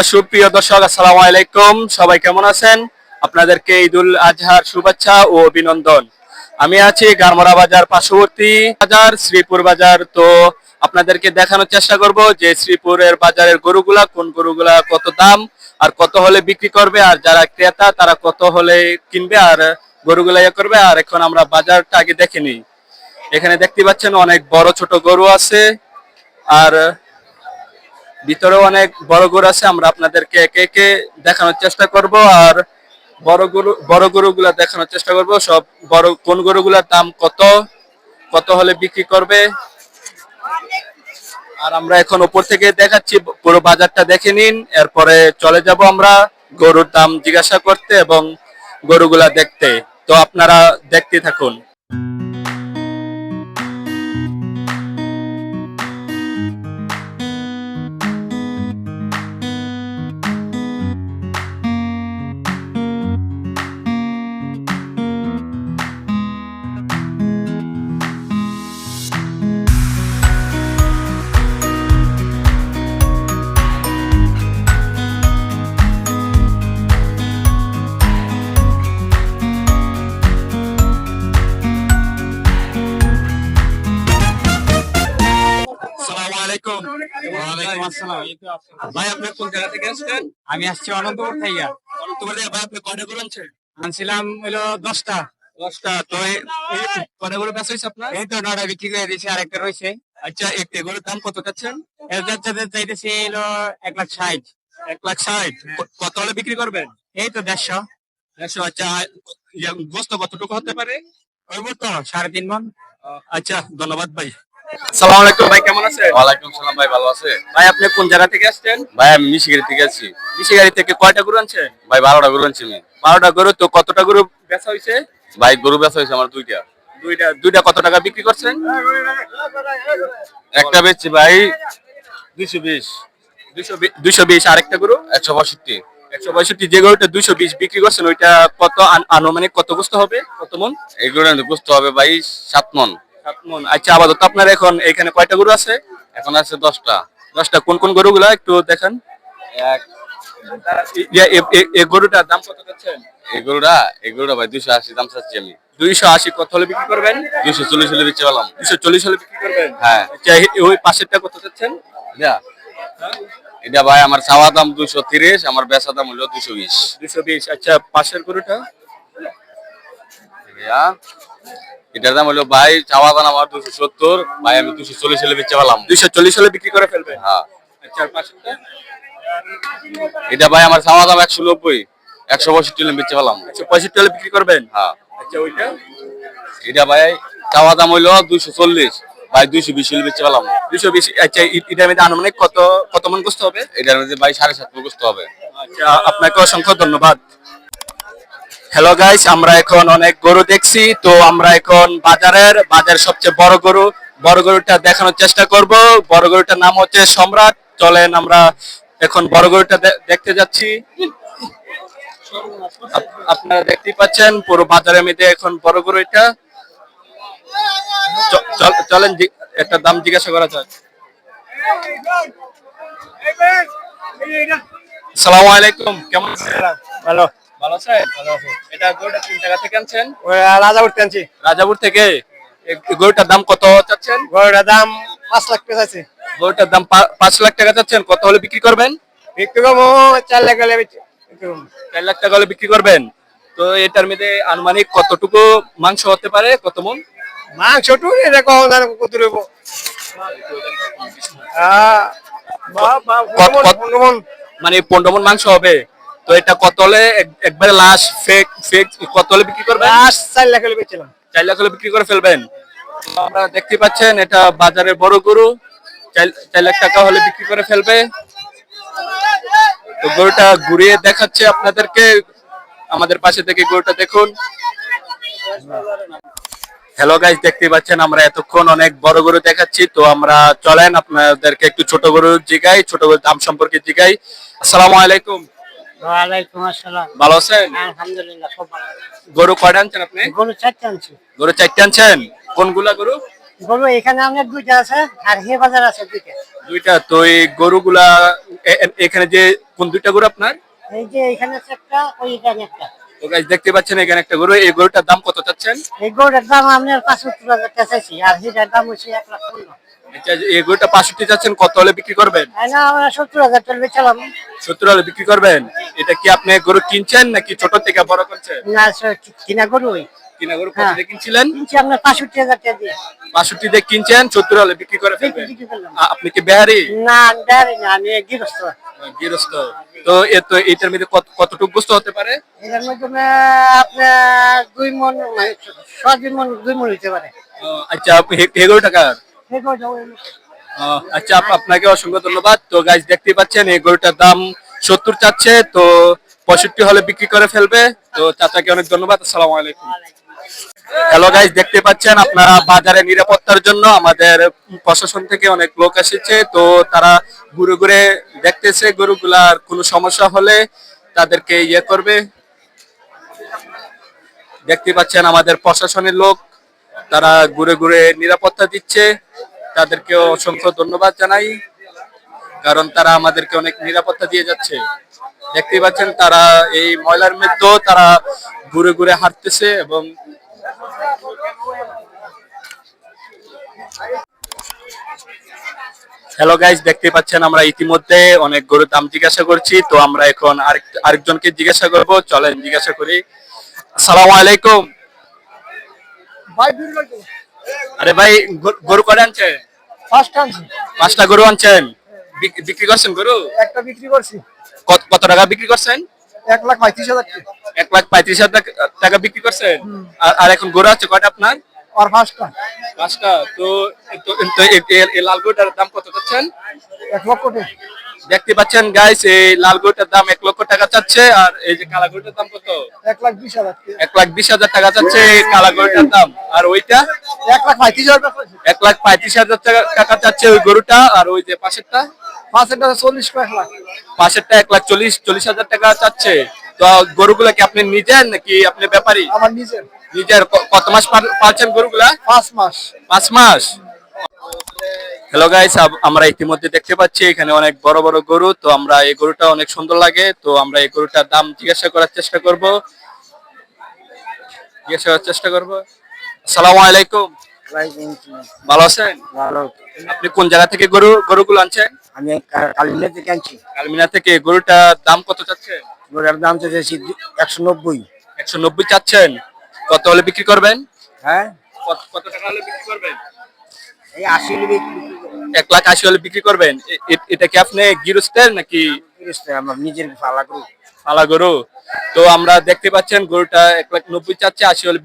সুপ্রিয় দর্শক, আসসালামু আলাইকুম। সবাই কেমন আছেন? আপনাদেরকে ঈদুল আজহার শুভেচ্ছা ও অভিনন্দন। আমি আছি গারমরা বাজার পার্শ্ববর্তী বাজার শ্রীপুর বাজার। তো আপনাদেরকে দেখানোর চেষ্টা করব যে শ্রীপুরের বাজারের গরুগুলা, কোন গরুগুলা কত দাম আর কত হলে বিক্রি করবে, আর যারা ক্রেতা তারা কত হলে কিনবে আর গরুগুলা ইয়ে করবে। আর এখন আমরা বাজারটা আগে দেখে নিই। এখানে দেখতে পাচ্ছেন অনেক বড় ছোট গরু আছে, আর ভিতরেও অনেক বড় গরু আছে। আমরা আপনাদেরকে একে একে দেখানোর চেষ্টা করব, আর বড় গরুগুলা দেখানোর চেষ্টা করব। সব বড় কোন গরুগুলার দাম কত কত হলে বিক্রি করবে। আর আমরা এখন উপর থেকে দেখাচ্ছি, পুরো বাজারটা দেখে নিন। এরপরে চলে যাব আমরা গরুর দাম জিজ্ঞাসা করতে এবং গরুগুলা দেখতে। তো আপনারা দেখতে থাকুন। আসসালামু আলাইকুম। ওয়ালাইকুম আসসালাম। ভাই, আপনি কোন জায়গা থেকে আসছেন? আমি আসছি অনন্তপুর থেকে। তোমাদের ভাই, আপনি কয়টা গরু আনছেন? আনছিলাম হলো 10টা। 10টা। তো কয়টা গরু বেচা হয়েছে আপনার? এই তো 9টা বিক্রি করে দিয়েছি, আরেকটা রয়েছে। আচ্ছা, একটা গরুর দাম কত চাচ্ছেন? এর যাচ্ছে চাইতেছি হলো 1,60,000। 1,60,000। কত হলে বিক্রি করবেন? এই তো 150। 100। আচ্ছা, গোস্ত কতটুকু হতে পারে? ওই তো 3.5 মন। আচ্ছা, ধন্যবাদ ভাই। আসসালামু আলাইকুম ভাই, কেমন আছেন? ওয়ালাইকুম সালাম ভাই, ভালো আছে? ভাই, আপনি কোন জায়গা থেকে আসছেন? ভাই আমি মিশিগাড়ি থেকে আছি। মিশিগাড়ি থেকে কয়টা গরু আনছেন? ভাই 12টা গরু আনছি আমি। 12টা গরু। তো কতটা গরু বেচা হয়েছে? ভাই গরু বেচা হয়েছে আমার দুইটা। দুইটা কত টাকা বিক্রি করছেন? একটা বেচছি ভাই 220। 220। আরেকটা গরু 165। 162। যে গরুটা 220 বিক্রি করছেন ওইটা কত আনুমানিক কত গোস্ত হবে, কত মন? এই গরু বুঝতে হবে ভাই 7 মন। 7 মন। আচ্ছা, আপাতত আপনার এখন এখানে কয়টা গরু আছে? এখন আছে 10টা। 10টা। কোন কোন গরুগুলা একটু দেখান। এক এই গরুটার দাম কত চাচ্ছেন? এই গরুটা ভাই 280 দাম চাচ্ছি আমি। 280। কত হলে বিক্রি করবেন? 240 হলে বেচে পেলাম। 240 হলে বিক্রি করবেন। হ্যাঁ। আচ্ছা, ওই পাশেরটা কত চাচ্ছেন? এটা ভাই আমার চাওয়া দাম 230, আমার বেচা দাম হলো 220। 220। আচ্ছা, পাশের গরুটা? এটার দাম হলো ভাই চাওয়া দাম আমার 270, ভাই আমি 240 হলে বেচে পেলাম। 240 হলে বিক্রি করে ফেলবেন। হ্যাঁ। আচ্ছা, আর পাশেরটা? এটা ভাই আমার চাওয়া দাম 190, 165 হলে বেচে পেলাম। 165 হলে বিক্রি করবেন। হ্যাঁ। আচ্ছা, ওইটা? এটা ভাই চাওয়া দাম হইলো 240, ভাই 220 হলে বেচে পেলাম। 220। আচ্ছা, এটার মধ্যে আনুমানিক কত কত মন গোস্ত হবে? এটার মধ্যে ভাই 7.5 মণ গোস্ত হবে। আচ্ছা, আপনাকে অসংখ্য ধন্যবাদ। হ্যালো গাইস, আমরা এখন অনেক গরু দেখছি। তো আমরা এখন বাজারের সবচেয়ে বড় গরুটা দেখানোর চেষ্টা করব। বড় গরুটার নাম হচ্ছে সম্রাট। চলেন আমরা এখন বড় গরুটা দেখতে যাচ্ছি। আপনারা দেখতেই পাচ্ছেন পুরো বাজারের মধ্যে এখন বড় গরু এটা। চলেন একটা দাম জিজ্ঞাসা করা যাক। আসসালামু আলাইকুম, কেমন আছেন? ভালো। ভালো আছেন? এটা গরুটা কোন জায়গা থেকে আনছেন? রাজাপুর আনছি। রাজাপুর থেকে। এই গরুটার দাম কত চাচ্ছেন? গরুটার দাম 5 লাখ টাকা আছে। গরুটার দাম 5 লাখ টাকা চাচ্ছেন। কত হলে বিক্রি করবেন? বিক্রি করবো 4 লাখ হলে 4 লাখ টাকা হলে বিক্রি করবেন। তো এটার মধ্যে আনুমানিক কতটুকু মাংস হতে পারে, কত মন? মাংস টু এরকম কত রইব? মানে 15 মন মাংস হবে। তো এটা কত হলে একবারে লাস্ট ফেক কত হলে বিক্রি করবেন? 4 লাখ হলে বেচলাম। 4 লাখ হলে বিক্রি করে ফেলবেন। তো আপনারা দেখতে পাচ্ছেন এটা বাজারের বড় গরু। 4 লাখ টাকা হলে বিক্রি করে ফেলবে। তো গরুটা ঘুরিয়ে দেখাচ্ছে আপনাদেরকে। আমাদের পাশে থেকে গরুটা দেখুন। হ্যালো গাইস, দেখতে পাচ্ছেন আমরা এতক্ষণ অনেক বড় গরু দেখাচ্ছি। তো আমরা চলেন আপনাদেরকে একটু ছোট গরু জিগাই, ছোট গরুর দাম সম্পর্কে জিগাই। আসসালামু আলাইকুম। ওয়ালাইকুম আসসালাম। ভালো আছেন? আলহামদুলিল্লাহ, খুব ভালো। গরু কয়টা আনছেন আপনি? গরু 4টা আনছি। গরু 4টা আনছেন। কোনগুলা গরু? গরু এখানে আপনার দুইটা আছে আর হে বাজার আছে দুইটা। দুইটা, তো এই গরুগুলা এখানে যে কোন দুইটা গরু আপনার? এই যে এখানে আছে একটা, ওই এখানে একটা। তো গাইস দেখতে পাচ্ছেন এখানে একটা গরু, এই গরুটার দাম কত চাচ্ছেন? এই গরুটার দাম আপনার 75,000 টাকা চাইছি, আর সেটার দাম হচ্ছে 1,15,000। আচ্ছা, এই গরুটা 65 চাচ্ছেন, কত হলে বিক্রি করবেন? তাই না, আমরা 70,000 টাকা বেচালাম। 70 হলে বিক্রি করবেন। এটা কি আপনি গরু কিনছেন নাকি ছোট থেকে বড় করছেন? না, কিনা গরু কিনা গরু কত হ্যাঁ। দিয়ে কিনছিলেন? কিনছি আপনার 65,000 টাকা দিয়ে। 65 দিয়ে কিনছেন, 70 হলে বিক্রি করে ফেলবেন। বিক্রি করলাম। আপনি কি বেহারি? না, আমি বেহারি না, আমি গৃহস্থ। গৃহস্থ। তো এটার মধ্যে কতটুকু গোস্ত হতে পারে? এটার মধ্যে আপনার 2 মণ, মানে 2 মণ 2 মণ হইতে পারে। আচ্ছা, এই গরুটা কার? এই গরুটা ওই লোকের। আচ্ছা, আপনাকে অসংখ্য ধন্যবাদ। তো গাইস দেখতে পাচ্ছেন এই গরুটার দাম 70 চাচ্ছে, তো 65 হলে বিক্রি করে ফেলবে। তো চাচাকে অনেক ধন্যবাদ। আসসালামু আলাইকুম। হ্যালো গাইস, দেখতে পাচ্ছেন আপনারা বাজারে নিরাপত্তার জন্য আমাদের প্রশাসন থেকে অনেক লোক এসেছে। তো তারা ঘুরে ঘুরে দেখতেছে গরুগুলার কোনো সমস্যা হলে তাদেরকে ইয়ে করবে। দেখতে পাচ্ছেন আমাদের প্রশাসনের লোক, তারা ঘুরে ঘুরে নিরাপত্তা দিচ্ছে। তাদেরকে অসংখ্য ধন্যবাদ জানাই, কারণ তারা আমাদেরকে অনেক নিরাপত্তা দিয়ে যাচ্ছে। দেখতে পাচ্ছেন তারা এই ময়লার মধ্যেও তারা ঘুরে ঘুরে হাঁটতেছে। এবং হ্যালো গাইস, দেখতে পাচ্ছেন আমরা ইতিমধ্যে অনেক গরুর দাম জিজ্ঞাসা করছি। তো আমরা এখন আরেকজনকে জিজ্ঞাসা করব, চলেন জিজ্ঞাসা করি। আসসালামু আলাইকুম। ভাই বিল করতে আরে ভাই, গরু কয়টা আনছেন? ফার্স্ট আনছি। 5টা গরু আনছেন, বিক্রি করছেন গরু? একটা বিক্রি করছি কত টাকা বিক্রি করছেন? 1,35,000 টাকা। 1,35,000 টাকা বিক্রি করছেন। আর এখন গরু আছে কয়টা আপনার? আর ফার্স্টটা 5টা। তো তো তো এই লাল গরুটার দাম কত চাচ্ছেন? 1 লক্ষ টাকা। দেখতে পাচ্ছেন গাইস, এই লাল গরুটার দাম 1 লক্ষ টাকা চাচ্ছে। আর এই যে কালা গরুটার দাম কত? 1,20,000 টাকা। 1,20,000 টাকা চাচ্ছে এই কালা গরুটার দাম। আর ওইটা 1,35,000 টাকা। 1,35,000 টাকা চাচ্ছে ওই গরুটা। আর ওই যে পাশেরটা, পাঁচেরটা 40 কয়েক লাখ। পাশেরটা 1,40,000 টাকা চাচ্ছে। তো গরুগুলা কি আপনি নিজের নাকি আপনি ব্যাপারী? আমার নিজের। নিজের। কত মাস পালছেন গরুগুলা? 5 মাস। 5 মাস। হ্যালো গাইস, আমরা ইতিমধ্যে দেখতে পাচ্ছি এখানে অনেক বড় বড় গরু। তো আমরা এই গরুটা অনেক সুন্দর লাগে, তো আমরা এই গরুটার দাম জিজ্ঞাসা করার চেষ্টা করব। আসসালামু আলাইকুম। ভালো আছেন? ভালো। আপনি কোন জায়গা থেকে গরুগুলো আনছেন? আমি কালিনা থেকে আনছি। কালমিনা থেকে। গরুটার দাম কত চাচ্ছেন? গরুর দাম চাইছি 190। 190 চাচ্ছেন, কত হলে বিক্রি করবেন? হ্যাঁ, কত টাকা হলে বিক্রি করবেন? এই 80 বিক্রি 1,80,000 হলে বিক্রি করবেন। এটা কি আপনি গৃহস্থের নাকি করতে আমার নিজের ফালা গরু। পালা গরু? তো আমরা দেখতে পাচ্ছেন গরুটা 1,90,000 চাচ্ছে, 80 হলে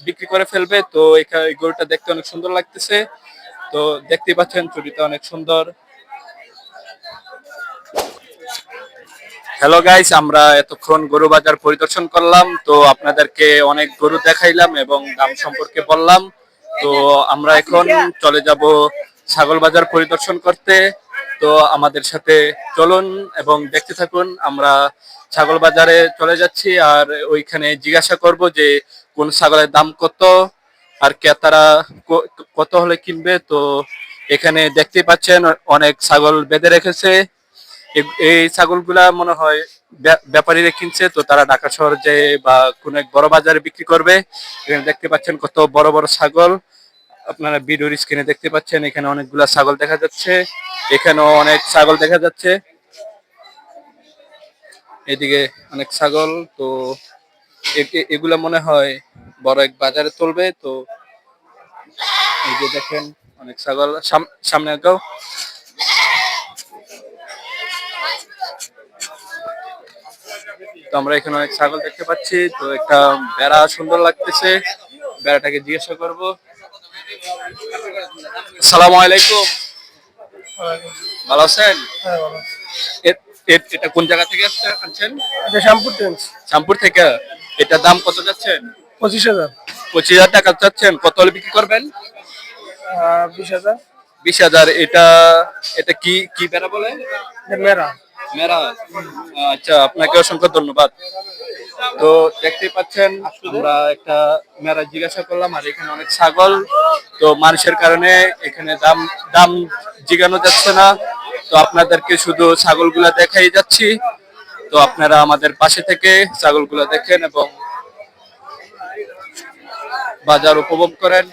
বিক্রি করে ফেলবে। তো এখানে এই গরুটা দেখতে অনেক সুন্দর লাগতেছে। তো দেখতে পাচ্ছেন চুরিটা অনেক সুন্দর। হ্যালো গাইস, আমরা এতক্ষণ গরু বাজার পরিদর্শন করলাম। তো আপনাদেরকে অনেক গরু দেখাইলাম এবং দাম সম্পর্কে বললাম। তো আমরা এখন চলে যাব ছাগল বাজার পরিদর্শন করতে। তো আমাদের সাথে চলুন এবং দেখতে থাকুন। আমরা ছাগল বাজারে চলে যাচ্ছি আর ওইখানে জিজ্ঞাসা করব যে কোন ছাগলের দাম কত আর ক্রেতারা কত হলে কিনবে। তো এখানে দেখতে পাচ্ছেন অনেক ছাগল বেঁধে রেখেছে। এই ছাগলগুলা মনে হয় ব্যাপারীরা কিনছে। তো তারা ঢাকা শহর যে বা কোন এক বড় বাজারে বিক্রি করবে। এখানে দেখতে পাচ্ছেন কত বড় বড় ছাগল। আপনারা ভিডিওর স্ক্রিনে দেখতে পাচ্ছেন এখানে অনেকগুলা ছাগল দেখা যাচ্ছে। এখানেও অনেক ছাগল দেখা যাচ্ছে, এদিকে অনেক ছাগল। তো এগুলা মনে হয় বড় এক বাজারে তুলবে। তো এই যে দেখেন অনেক ছাগল সামনে গাও। তো আমরা এখানে অনেক ছাগল দেখতে পাচ্ছি। তো একটা বেড়া সুন্দর লাগতেছে, বেড়াটাকে জিজ্ঞাসা করব। আসসালামু আলাইকুম। ভালো আছেন? এটা কোন জায়গা থেকে আনছেন? এটা শ্যামপুর টেন্স। শ্যামপুর থেকে। এটার দাম কত যাচ্ছেন? 25,000। 25,000 টাকা চাচ্ছেন, কত হলে বিক্রি করবেন? 20,000। 20,000। এটা কি কি বেড়া বলে? মেরা। মেরা। আচ্ছা, আপনাকে অসংখ্য ধন্যবাদ। তো দেখতে পাচ্ছেন আমরা একটা মেলা জিজ্ঞাসা করলাম, আর এখানে অনেক ছাগল। তো মানুষের কারণে এখানে দাম দাম জিগানো যাচ্ছে না। তো আপনাদেরকে শুধু ছাগলগুলা দেখাই যাচ্ছি। তো আপনারা আমাদের পাশে থেকে ছাগলগুলা দেখেন এবং বাজার উপভোগ করেন।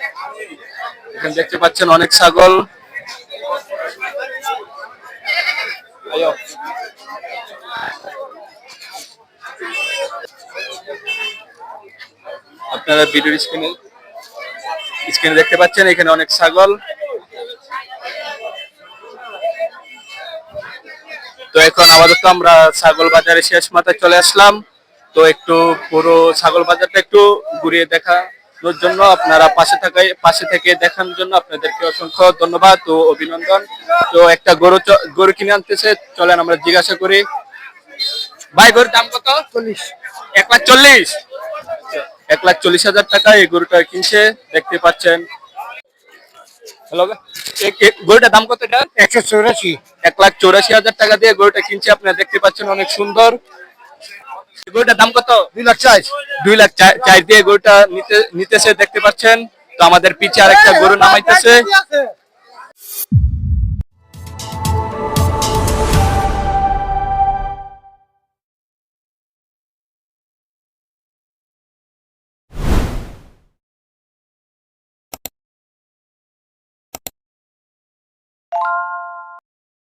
এখানে দেখতে পাচ্ছেন অনেক ছাগল। আয়ো। আপনারা ভিডিওর স্ক্রিনে দেখতে পাচ্ছেন এখানে অনেক ছাগল। তো এখন আপাতত আমরা ছাগল বাজারে শেষ মাথায় চলে আসলাম। তো একটু পুরো ছাগল বাজারটা একটু ঘুরিয়ে দেখানোর জন্য আপনারা পাশে থেকে দেখানোর জন্য আপনাদেরকে অসংখ্য ধন্যবাদ ও অভিনন্দন। তো একটা গরু কিনে আনতেছে, চলেন আমরা জিজ্ঞাসা করি। ভাই গরুর দাম কত? 40। 1,40,000। 1,40,000 টাকা এই গরুটা কিনছে, দেখতে পাচ্ছেন। হ্যালো, গরুটার দাম কত? এটা 184। 1,84,000 টাকা দিয়ে গরুটা কিনছে, আপনারা দেখতে পাচ্ছেন অনেক সুন্দর। গরুটার দাম কত? 2 লাখ চাই। 2 লাখ চাই দিয়ে গরুটা নিতেছে, দেখতে পাচ্ছেন। তো আমাদের পিছে আরেকটা গরু নামাইতেছে।